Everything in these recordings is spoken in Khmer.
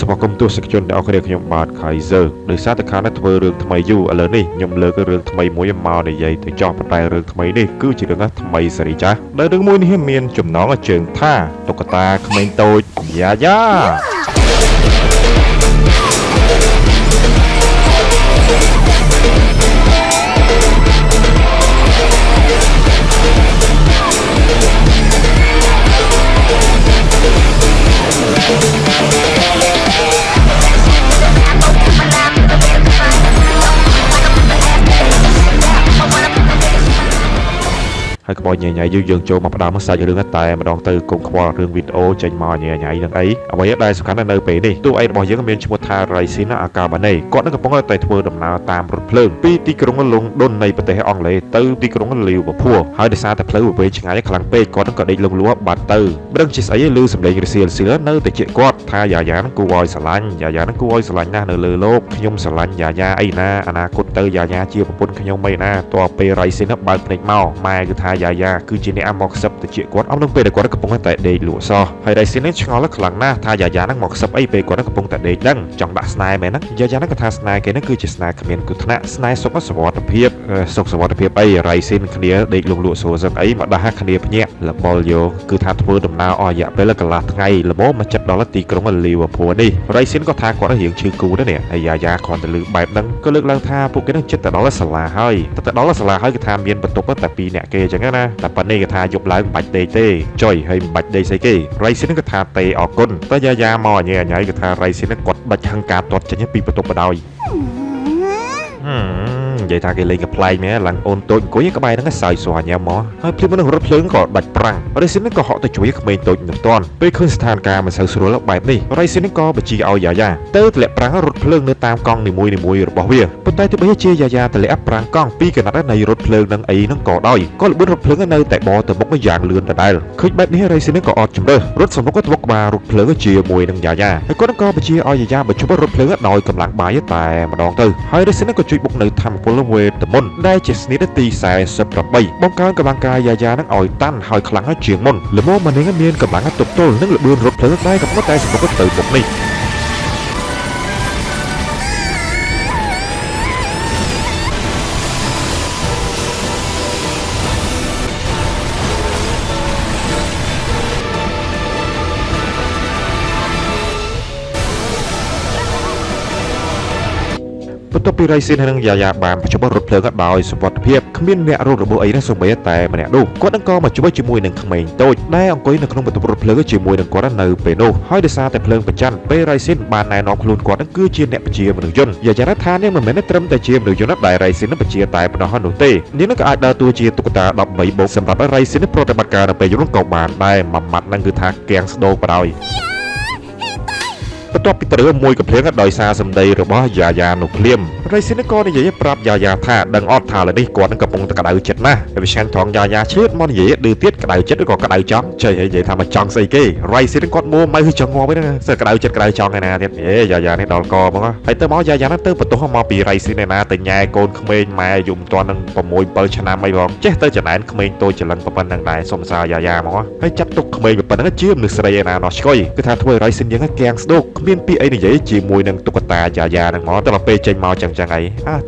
สมาคมตัวสกิจได้เอาคะแนนขยมบาทไคเซอร์โดยซาตะคานัทเวอร์เรื่องทำไมอยู่อะไรนี่ยมเลิกเรื่องทำไมมวยมาในใหญ่แต่จอมปลายเรื่องทำไมนี่คือจีเรื่องทำไมสริจ้าได้เรื่องมวยนี่เมียนจุ่มน้องเจิงท่าตกตาขมิ้นโตยายาให้กบอยใหญ่ๆยืงโจมาประดามมาใส่เรื่องแต่มาดองตือกงควาเรื่องวิดีโอใจมาใหญ่ๆดังไอ้เอาไว้ได้สำคัญในเปนี่ตัวไอ้บอยยังมีชมทาไรซีน่าอากาบันเน่ก่อนนั้นก็ป้องกันแต่ทัวร์ดำน้ำตามรถเพลิงปีตีกรงลงดนในประเทศอังกฤษตือตีกรงลิวแบบพัวให้ได้ซาแต่เพลิงไปช่างไอ้ขลังเป้ก่อนนั้นก็ได้ลงรั้วบาดตือเรื่องจิตไอ้ลือสำเร็จเสียเสือเนื้อแต่เจ็บกอดทายานั้นกูวอยสลันยานั้นกูวอยสลันหน้าเนื้อโลกขยมสลันยาไอ้หน้าอนาคตตือยาเชี่ยวปนขยมไม่หน้าตัวไปไรซีน่าบาดเพลงเมาไม่คือทายาคือจีเนอมอกซับแต่เจี๋ยกวดเอาลงไปแต่กวดกระปงแต่เดย์หลัวซอให้ได้สินนั้นชงเอาละขลังหน้าทายานั่งหมอกซับไอไปกวดกระปงแต่เดย์ดังจังดักสไนแมนนักยานั่งกระทาสไนแกนั่นคือจิสไนขมิ้นกุศลสไนสกสวัสดิ์เพียบสกสวัสดิ์เพียบไอไรสินคเนียเดย์หลัวโซ่ซับไอมาด่าคเนียพเนียละบอลโยคือทาทัวร์ดำนาอ่อยไปแล้วก็ลาไงละโมมาจัดดอลตีกรงมันลิวพัวนี่ไรสินก็ทากวดเหียงชื่อกูนั่นเนี่ยไอยาคอนแต่ลืมแบบนั้นก็เลือกลังทาพวกแกนั่งจัดแต่ดอลสลาให้แต่ดอลสลาให้ก็ทำเย็นประตูแต่ปีเนี่ยเกจังนะแต่ปนนี่ก็ทายกล้างบัดเดย์จ่อยให้บัดเดย์ไซเก้ไรสินก็ทาเตะออกก้นแต่ยามอเนี่ยใหญ่ก็ทาไรสินกดบัดทางการตรวจจะยังปีประตูประดอยvậy ta cái lên cái play mẹ lăng ôn tôi có những cái bài nó cái xài xòa nhà mỏ hai phim nó rất lớn có bạch prang rồi xin nó có họ tới chuối cái mình tôi nhập toàn bây khơi sàn ca mà xài xua lắc bài này rồi xin nó có bị chi ao giả tới lệ prang nó rất lớn nơi tam con này mùi rồi bỏ bia bên tay thì bây giờ chia giả tới lệ áp prang con pi cái nát này rất lớn năng ấy nó có đôi có được rất lớn ở nơi tại bò từ bốc cái dạng lươn tại đây khơi bài này rồi xin nó có ọt chấm đơ rất sớm có bốc bà rất lớn cái chia mùi năng giả hay có nó có bị chia ao giả bị chụp rất lớn ở đôi cầm lặng bài tại mà đòn từ hai rồi xin nó có chui bốc nơi thầm của lông về tầm mônได้เจ็ดนิดตีสายสับดอกใบป้องกันกำลังกายยานั่งอ่อยตั้นหอยคลังให้เฉียงมนหรือโม่มันเองก็เมียนกำลังให้ตบโต้นั่งหรือเบือนรถเพลิงได้กับก็ได้สมบูรณ์ก็ตื่นบกนี่ตัวปีไรซินให้นังยาบานปัจจุบันรถเพลิงก็ดอยสปอร์ตเพียบขมิ้นเนี่ยรูระบบไอ้นั่งส่งไปแต่มาเนี่ยดูก็ตั้งกอมาจุบจมวยหนึ่งขมิ้นโต้ได้องก้อยหนึ่งขนมประตูรถเพลิงก็จมวยหนึ่งกอด้านในเปโน่ห้อยเดซ่าแต่เพลิงประจันไปไรซินบานนายน้องพลูนกอตั้งกู้เชียนเนี่ยปะเชียมันหนึ่งยนอย่าจะรักทานเนี่ยมันเหมือนนั่งเติมแต่เชียมันหนึ่งยนนับได้ไรซินนั่งปะเชียตายปนห้องหนุ่มเต้นี่นั่งก็อาจดาวตัวเชียตุ๊กตาดับใบโบกสำหรับไรซินนั่งโปรแกรมการไปยุ่งเก่าบานได้หมัดนั่งคือทางแกงสโดปะดอยตัวปิดเรือมวยกับเพลงก็ดอยซาสมเดย์หรือว่ายาหนุเคลียมไรซินก็ในใหญ่ปรับยาท่าดังออดท่าเลยนี่ก่อนนั่งกระปงตะกระดาษเจ็ดนะไปเช่นทองยาเชือดมันใหญ่ดื้อเตี้ยกระดาษเจ็ดก็กระดาษจ้องใช่ใหญ่ทำมาจ้องใส่เก้ไรซินก็โม่ไม่คือจ้องงอไม่ได้เสือกระดาษเจ็ดกระดาษจ้องไงนะเนี่ยยาในดอลกอมั้งไอเตอร์มอยานั้นเตอร์ประตูห้องมอปีไรซินนะแต่ยาโกนเขมรมายุ่มตัวนั่งประมวยเปิดชนะไม่บอกเจ้าเตอร์จะไหนเขมรตัวจะลังประปันดังได้สมสายามั้งให้จับตุกเขมรแบบปนนั่งเชื่อมหนึ่งสไลน์นะนอชก้อยคือทางถ้วยไรซินยังแกงสโดกเมียนปีไอเนี่ยใหญ่จีมวยนั่งตุ๊กตายานั่งหมอตลอดไปใจเมาจังไง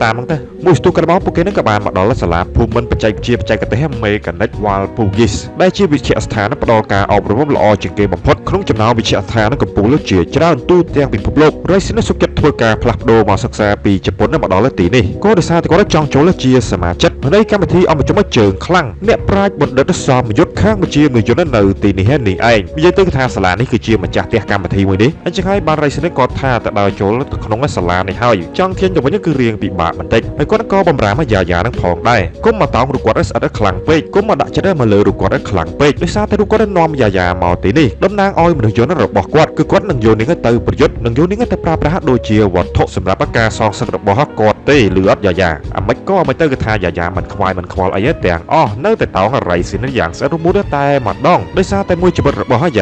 ตามมั้งเตอมวยตุกกระบอกพวกแกนั่งกระบาลมาดอลละสลับภูมิมันปัจจัยเชียบใจกันแต่ให้เมย์กันนัดวาลปูกิสได้เชียบวิเชียสถานปดการออกระบบละออจิเกบังพดครุ่งจำนาววิเชียสถานกับปูแล้วเจียเจ้าตู้แจงปิดภูโลกไรซินสุกิจทัวร์การพลักโดมาศึกษาปีจะปนนั่งมาดอลละตีนี่ก็ได้ทราบแต่ก็ได้จองโจละเจียสมาชิกในการบันทีเอามาจมาเจิงคลั่งเนี่ยปลายบนเดินซ้อมยศข้างมาเจียมือจนนั่นเนอตีนี่แห่นี่เองวิจัยตื้อทางสลานี่คือเจียมาจากเตียการบันทีมือนี้อันจะให้บาไรซินก็ท่าแต่ดาวโจละขนมสลาในห้อยจังเทียนอยู่บนนี้คือเรียงปีบามันเต็กไอ้ก้อนก็บำรามา ยานั่งพองได้ก็มาตองรูกวาดอัดคลังเป๊กก็มาดักจะได้มาเลยรูกวาดคลังเป๊กด้วยซาแต่รูกวาดนอมยาเมาตีนี่ดมนางอ้อยมันโยนนั่งบอกกวาดคือกวาดนั่งโยนนี่ก็เติมประยุทธ์นั่งโยนนี่ก็แต่ปลาประหัตโดยเชียวัดทศสำหรับปากกาซองสำหรับบอกกอดเต้หรืออัดยาไม่ก็ไม่เติมกระทายามันควายไอ้แต่งอ้อเนื้อแต่เต่าอะไรสินั่นอย่างสารมุดแต่หมัดดองด้วยซาแต่มวยจะบอกบอกย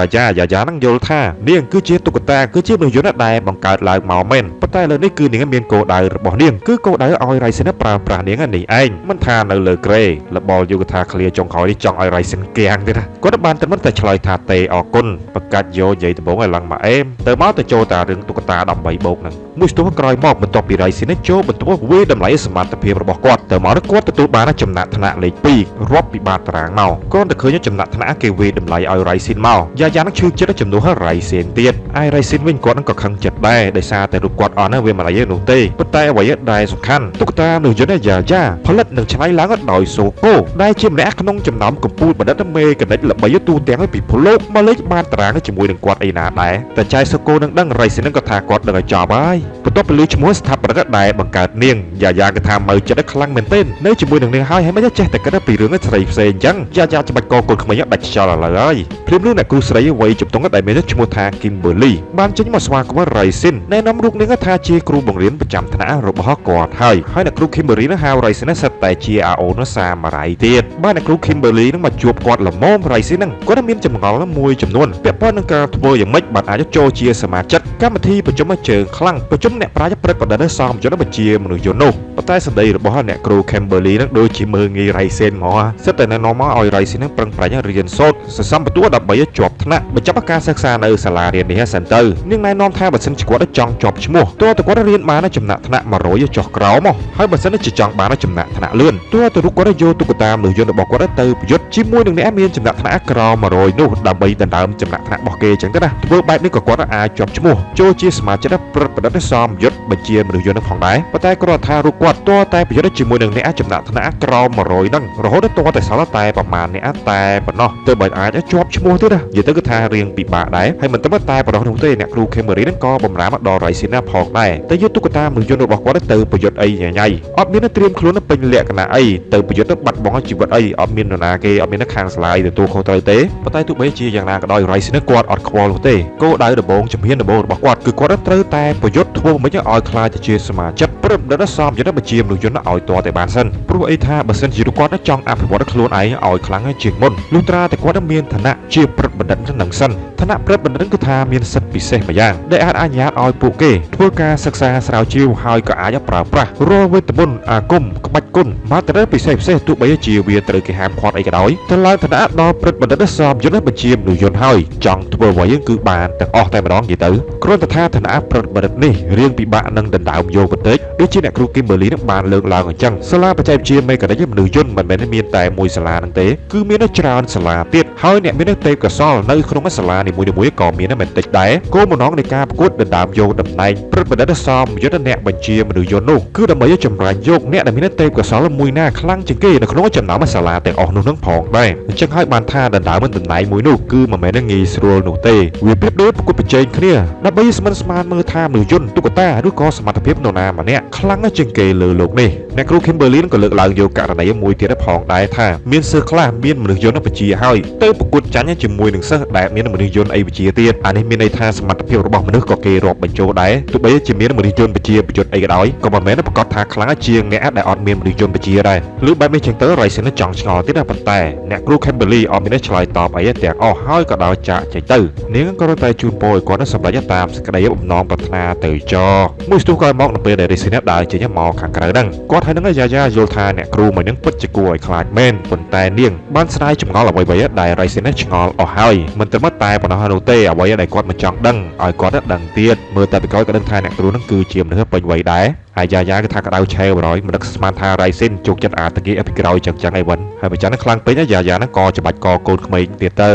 านั่งโยนท่าเนี่ยคือเชียตุกตาคือ ជាមនុស្សយន្តដែលបង្កើតឡើងមកមែនប៉ុន្តែលើនេះគឺនាងមានគោលដៅរបស់នាងគឺគោលដៅឲ្យ Ryzen ប្រើប្រាស់នាងនេះឯងមិនថានៅលើ Grey លបលយុគថា clear ចុងក្រោយនេះចង់ឲ្យ Ryzen គៀងទៀតណាគាត់បានតែមិនតែឆ្លើយថាទេអរគុណបកាច់យកនិយាយដំបងឲ្យឡើងមកអេមទៅមកទៅចូលតារឿងតុក្កតា13បូកហ្នឹងមួយស្ទុះក្រោយមកបន្ទាប់ពី Ryzen ចូលបន្ទាប់វាតម្លៃសមត្ថភាពរបស់គាត់ទៅមកគាត់ទទួលបានចំណាក់ថ្នាក់លេខ2រាប់ពីបាតតារាងមកគាត់ទៅឃើញចំណាក់ថ្នាក់គេវាតម្លៃឲ្យ Ryzen មកយ៉ានឹងឈឺចិត្តចំនួន Ryzen ទៀតឯ Ryzen វិញគាត់នឹងក៏ខឹងចិត្តដែរដោយសារតែរូបគាត់អស់ហ្នឹងវាមិនអីនោះទេប៉ុន្តែអ្វីដែលសំខាន់តុក្កតានៅយន្តយ៉ាផលិតនឹងឆ្នៃឡើងដោយសូកូដែលជាម្នាក់ក្នុងចំណោមកម្ពុជាបណ្ឌិតមេកណិតល្បីទូទាំងពិភពលោកមកលេខបានតារាងជាមួយនឹងគាត់អីណាដែរតែចៃសូកូនឹងដឹង Ryzen នឹងក៏ថាគាត់ដឹងឲ្យចប់ហើយបន្ទាប់ពីលើឈ្មោះស្ថាបនិកដែលបង្កើតនាងយ៉ាក៏ថាមើលចិត្តខ្លាំងមែនទែននៅជាមួយនឹងនាងហើយមិនចេះតែគិតពីរឿងស្រីផ្សេងអញ្ចឹងយ៉ាច្បាច់កកូនក្មេងដាច់ខ្យល់ឥឡូវហើយព្រាមនោះអ្នកគ្រូស្រីវ័យជំទង់ដែលមានឈ្មោះថា Kimberly បានចេញមកស្វាគមន៍ Ryzen ណែនាំរូបនាងថាជាគ្រូបង្រៀនប្រចាំថ្នាក់របស់គាត់ហើយអ្នកគ្រូ Kimberly នឹងហៅ Ryzen សិតតែជា AO នោះសាមរៃទៀតបានអ្នកគ្រូ Kimberly នឹងមកជួបគាត់ល្មម Ryzen នឹងគាត់មានចម្ងល់មួយចំនួនពាក់ព័ន្ធនឹងការធ្វើយ៉ាងម៉េចបានអាចចូលជាសមាជិកកម្មវិធីប្រជុំជើងខ្លាំងប្រជុំអ្នកប្រាជ្ញព្រឹកបណ្ឌិតសមយន្តបញ្ជាមនុស្សយន្តនោះប៉ុន្តែសម្ដីរបស់អ្នកគ្រូ Kimberly នឹងដូចជាមើងងាយ Ryzen មកសិតតែណែនាំមកឲ្យ Ryzen នឹងប្រឹងប្រែងរៀនសូត្រសន្សំបន្ទួដើម្បីជាប់ថ្នាក់បញ្ចប់ការសិក្សានៅសាលារៀននេះសិនទៅនាងណែនាំថាបើសិនជាគាត់ចង់ជាប់ឈ្មោះតើគាត់រៀនបានចំណាក់ថ្នាក់100ចុះក្រោមមកហើយបើសិនជាចង់បានចំណាក់ថ្នាក់លឿនតើរូបគាត់យកតុក្កតាមនុស្សយន្តរបស់គាត់ទៅប្រយុទ្ធជាមួយនឹងអ្នកមានចំណាក់ថ្នាក់ក្រោម100នោះដើម្បីដណ្ដើមចំណាក់ថ្នាក់របស់គេអញ្ចឹងទៅណាធ្វើបែបនេះក៏គាត់អាចជាប់ឈ្មោះចូលជាសមាជិកប្រតិបត្តិសមយុទ្ធបញ្ជាមនុស្សយន្តផងដែរប៉ុន្តែគាត់ថារូបគាត់តើតែប្រយុទ្ធជាមួយនឹងអ្នកចំណាក់ថ្នាក់ក្រោម100ហ្នឹងរហូតដល់តែសល់តែប្រមាណអ្នកតែប៉ុណ្ណោះទើបអាចជាប់ឈ្មោះទៀតណានិយាយទៅគឺថារៀងពិបាកដែរហើយមិនតែប៉ុណ្ណោះនោះទេអ្នកគ្រូ Kimberly ហ្នឹងក៏បំរើមកដល់ Ryzen ផងដែរតែយកតុក្កតាមនុស្សយន្តរបស់គាត់ទៅប្រយុទ្ធអីញ៉ៃអត់មានត្រៀមខ្លួនពេញលក្ខណៈអីទៅប្រយុទ្ធបាត់បង់ជីវិតអីអត់មាននរណាគេអត់មានខាងស្លាយទទួលខុសត្រូវទេប៉ុន្តែទោះបីជាយ៉ាងណាក៏ដោយ Ryzen គាត់អត់ខ្វល់នោះទេគោលដៅដំបូងជំហានដំបូងរបស់គាត់គឺគាត់ត្រូវតែប្រយុទ្ធធ្វើមិនឲ្យខ្លាចទៅជាសមាជិកព្រឹបដិតសមយន្តបញ្ជាមនុស្សយន្តឲ្យតតែបានសិនព្រោះអីថាបើសិនជាគាត់ចង់អភិវឌ្ឍខ្លួនឯងឲ្យខ្លាំងជាងមុនលុះត្រាតែគាត់មានឋានៈជាព្រឹបបណ្ឌិតនឹងសិនឋានៈព្រឹបបណ្ឌិតគឺថាមានសិទ្ធិពិសេសម្យ៉ាងដែលអាចអនុញ្ញាតឲ្យពួកគេធ្វើការសិក្សាស្រាវជ្រាវហើយក៏អាចប្រើប្រាស់រាល់វេទមន្តអាគមក្បាច់គុណមកទៅពិសេសទោះបីជាវាត្រូវគេហាមឃាត់អីក៏ដោយទៅឡើងឋានៈដល់ព្រឹបបណ្ឌិតសមយន្តបញ្ជាមនុស្សយន្តហើយចង់ធ្វើអ្វីគឺបានទាំងអស់តែម្ដងនិយាយទៅគ្រាន់តែថាឋានៈព្រឹបបណ្ឌិតនេះរៀងពិបាកនឹងដណ្ដើមយកបន្តិចដូចជាអ្នកគ្រូ Kimberly នឹងបានលើកឡើងអញ្ចឹងសាលាបច្ចេកវិទ្យាមេកានិកមនុស្សយន្តមិនមែនមានតែមួយសាលានឹងទេគឺមានច្រើនសាលាទៀតហើយអ្នកមានទេពកោសល្យនៅក្នុងសាលានីមួយៗក៏មានមិនតិចដែរគោលបំណងនៃការប្រកួតដណ្ដើមយកតំណែងព្រឹបបណ្ឌិតសមយន្តអ្នកបញ្ជាមនុស្សយន្តនោះគឺដើម្បីចម្រាញ់យកអ្នកដែលមានទេពកោសល្យមួយណាខ្លាំងជាងគេនៅក្នុងចំណោមសាលាទាំងអស់នោះនឹងផងដែរអញ្ចឹងហើយបានថាដណ្ដើមតំណែងមួយនោះគឺមិនមែនងាយស្រួលនោះទេវាប្រៀបដូចប្រកួតប្រជែងគ្នាដើម្បីស្មិនស្មានមើលថាមនុស្សយន្តតុក្កតាឬក៏សមត្ថភាពនរណាម្នាក់ខ្លាំងជាងគេលើលោកនេះអ្នកគ្រូ Kimberly ក៏លើកឡើងយកករណីមួយទៀតផងដែរថាមានសិស្សខ្លះមានមនុស្សយន្តបញ្ជាហើយទៅប្រកួតចាញ់ជាមួយនឹងសិស្សដែលមានមនុស្សយន្តអីវិជ្ជាទៀតអានេះមានន័យថាសមត្ថភាពរបស់មនុស្សក៏គេរាប់បញ្ចូលដែរទោះបីជាមានមនុស្សយន្តបញ្ជាប្រយុទ្ធអីក៏ដោយក៏មិនមែនប្រកាសថាខ្លាំងជាងអ្នកដែលអត់មានមនុស្សយន្តបញ្ជាដែរឬបែបនេះចឹងទៅ Ryzen ចង់ឆ្ងល់ទៀតណាប៉ុន្តែអ្នកគ្រូ Kimberly អត់មានឆ្លើយតបអីទាំងអស់ហើយក៏ដល់ចាក់ចេញទៅនាងក៏រត់តែជូនពរឲ្យគាត់សម្រេចតាមសេចក្តីបំណងប្រាថ្នាទៅចោមួយស្ទុះក្រោយមកនៅពេលដែល Ryzen ដើរចេញមកខាងក្រៅហ្នឹងគាត់ហើយនឹងយ៉ាយល់ថាអ្នកគ្រូមួយនឹងពិតជាគួរឲ្យខ្លាចមែនប៉ុន្តែនាងបានស្ដាយចម្ងល់អ្វីៗដែល Ryzen ឆ្ងល់អស់ហើយមិនត្រឹមតែប៉ុណ្ណោះនោះទេអ្វីដែលគាត់មិនចង់ដឹងឲ្យគាត់ដឹងទៀតមើលតែពីក្រោយក៏ដឹងថាអ្នកគ្រូនឹងគឺជាមនុស្សពេញវ័យដែរហើយយ៉ាគឺថាក្តៅឆេវ100មិនដឹកស្មានថា Ryzen ជោគចិត្តអាតគីអពីក្រោយចឹងអីវិញហើយបើចឹងខ្លាំងពេកយ៉ាហ្នឹងក៏ច្បាច់កកូនក្មេងទៀតទៅ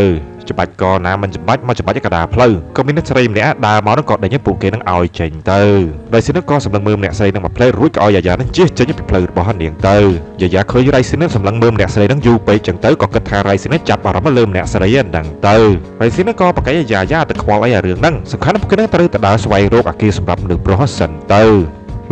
ច្បាច់កណាមិនច្បាច់មកច្បាច់កដាផ្លូវក៏មានអ្នកស្រីម្នាក់ដើរមកនឹងក៏ដេញពួកគេនឹងឲ្យចេញទៅRyzenក៏សម្លឹងមើលម្នាក់ស្រីនឹងមកផ្លេរួចក៏ឲ្យយ៉ានឹងជិះចេញពីផ្លូវរបស់នាងទៅយ៉ាឃើញ Ryzenសម្លឹងមើលម្នាក់ស្រីនឹងយូរពេកចឹងទៅក៏គិតថា Ryzenចាប់អារម្មណ៍លើម្នាក់ស្រីហ្នឹងទៅ Ryzenក៏ប្រកែកយ៉ាទៅខ្វល់អីអារឿងហ្នឹងសំខាន់ពួកគេនឹងត្រូវទៅដើរស្វែងរកអាគារសម្រាប់មនុស្សប្រុសសិនទៅ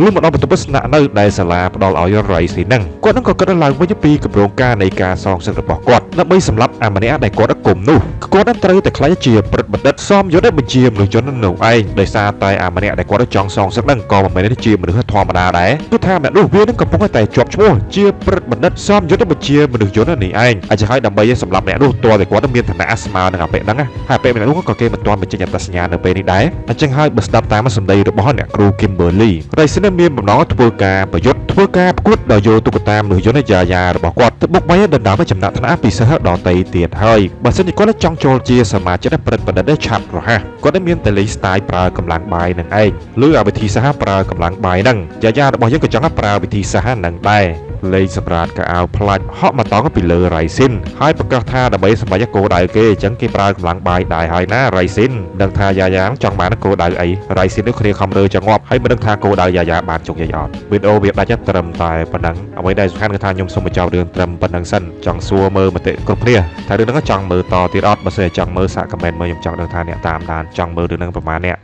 ល លុះមកដល់បន្ទប់ស្នាក់នៅដែលសាលាផ្ដល់ឲ្យរៃស៊ីហ្នឹងគាត់នឹងក៏គិតឡើងវិញពីគម្រោងការនៃការសងសឹករបស់គាត់ដើម្បីសម្លាប់អាម្នាក់ដែលគាត់គុំនោះគាត់នឹងត្រូវតែខ្លាចជាព្រឹទ្ធបណ្ឌិតសមយុទ្ធដែលបញ្ជាមនុស្សជននោះឯងដោយសារតែអាម្នាក់ដែលគាត់ចង់សងសឹកហ្នឹងក៏មិនមែនជាមនុស្សធម្មតាដែរគឺថាម្នាក់នោះវានឹងកំពុងតែជាប់ឈ្មោះជាព្រឹទ្ធបណ្ឌិតសមយុទ្ធបញ្ជាមនុស្សជននេះឯងអាចឲ្យដើម្បីសម្លាប់អ្នកនោះតើតែគាត់មានឋានៈស្មើនឹងអាពេកហ្នឹងហើយអាពេកម្នាក់នោះក៏គេមិនទាន់បញ្ចេញអត្តសញ្ញាណនៅពេលនេះដែរអញ្ចឹងហើយបើស្ដាប់តាមសម្ដីរបស់អ្នកគ្រូ Kimberly រៃស៊ីនមានបំណងធ្វើការប្រយុទ្ធធ្វើការប្រកួតដោយយកตุ๊កតាមនុស្សយន្តយ៉ាយ៉ារបស់គាត់ទៅបុកបាយដណ្ដើមចំណាក់ថ្នាក់ពិសេសដទៃទៀតហើយបើសិនជាគាត់ចង់ចូលជាសមាជិកព្រឹទ្ធបណ្ឌិតឆាប់រហ័សគាត់មានតែលេងស្ទាយប្រើកម្លាំងបាយនឹងឯងឬអាវិធីសាស្ត្រប្រើកម្លាំងបាយហ្នឹងយ៉ាយ៉ារបស់យើងក៏ចង់ប្រើវិធីសាស្ត្រហ្នឹងដែរលេងសម្រាប់កៅអៅផ្លាច់ហក់មកតង់ពីលើរៃស៊ីនហើយប្រកាសថាដើម្បីសម្រេចគោលដៅគេអញ្ចឹងគេប្រើកម្លាំងបាយដែរហើយណារៃស៊ីនដឹងថាយ៉ាយ៉ាចង់បានគោលដៅអីរៃស៊ីននេះគ្នាខំរើចង្អប់ហើយមិនដឹងថាគោលដៅយ៉ាយ៉ាបានជោគជ័យអត់វីដេអូវាដាច់ត្រឹមតែប៉ុណ្ណឹងអ្វីដែលសំខាន់គឺថាខ្ញុំសូមបញ្ចប់រឿងត្រឹមប៉ុណ្ណឹងសិនចង់សួរមើលមតិគ្រប់គ្នាថារឿងហ្នឹងចង់មើលតទៀតអត់បើសិនជាចង់មើលសាកខមមិនមើលខ្ញុំចង់ដឹងថាអ្នកតាមដានចង់មើលរឿងហ្នឹងប្រហែលអ្នក